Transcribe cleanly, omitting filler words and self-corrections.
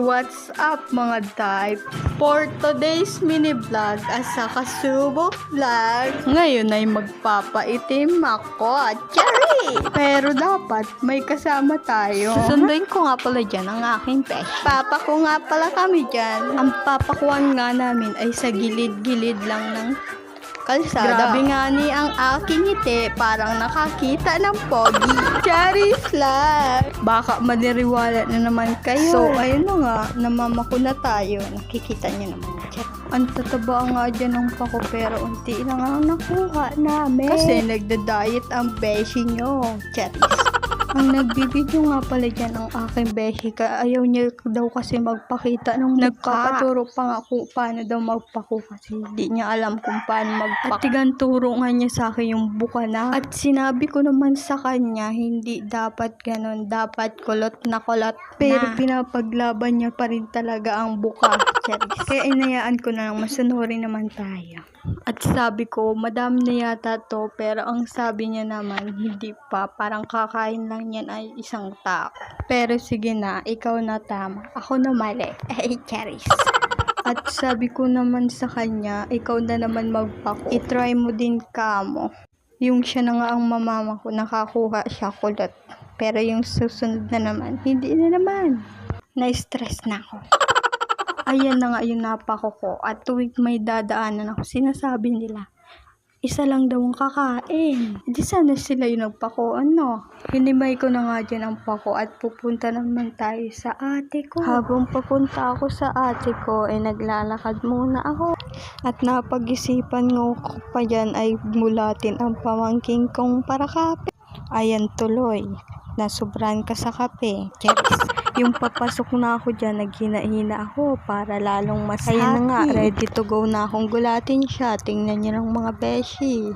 What's up mga type? For today's mini vlog at sa kasubok vlog, ngayon ay magpapaitim ako, Cherry! Pero dapat may kasama tayo. Susunduin ko nga pala dyan ang aking pesh. Papa ko nga pala kami dyan. Ang papakuan nga namin ay sa gilid-gilid lang ng kalsada. Grabe nga ni ang aking ngiti, parang nakakita ng pogi. Cherry flag! Baka maniriwala na naman kayo. So, ayun na nga, namamako na tayo. Nakikita niyo naman. Ang tataba nga dyan ng pako, pero unti na nga nakuha namin. Kasi nagda-diet ang beshi nyo. Cherry. Ang nagbibideo nga pala dyan ang aking beshi, ayaw niya daw kasi magpakita nung nagpapaturo pa nga kung paano daw magpako kasi hindi niya alam kung paano magpako. At tiganturo nga niya sa akin yung buka na. At sinabi ko naman sa kanya, hindi dapat ganon, dapat kulot na kulot na. Pero pinapaglaban niya pa rin talaga ang buka. Kaya inayaan ko na lang, masunurin naman tayo. At sabi ko, madami na yata to, pero ang sabi niya naman, hindi pa, parang kakain lang yan ay isang tao. Pero sige na, ikaw na tama, ako na mali. Charis. At sabi ko naman sa kanya, ikaw na naman magpako, itry mo din kamo. Yung siya na nga ang mamama ko, nakakuha siya kulot. Pero yung susunod na naman, hindi na naman. Na-stress na ako. Ayan na nga yung napako ko. At tuwing may dadaanan ako, sinasabi nila, isa lang daw ang kakain. Di sana sila yung nagpako, ano? Hinimay ko na nga dyan ang pako at pupunta naman tayo sa ate ko. Habang papunta ako sa ate ko, naglalakad muna ako. At napag-isipan ko pa dyan ay mulatin ang pamangking kong para kape. Ayan tuloy, nasubran ka sa kape. Cheers. Yung papasok na ako dyan, naghina-hina ako para lalong mas happy. Ayan na nga, ready to go na akong gulatin siya. Tingnan niyo ng mga beshi.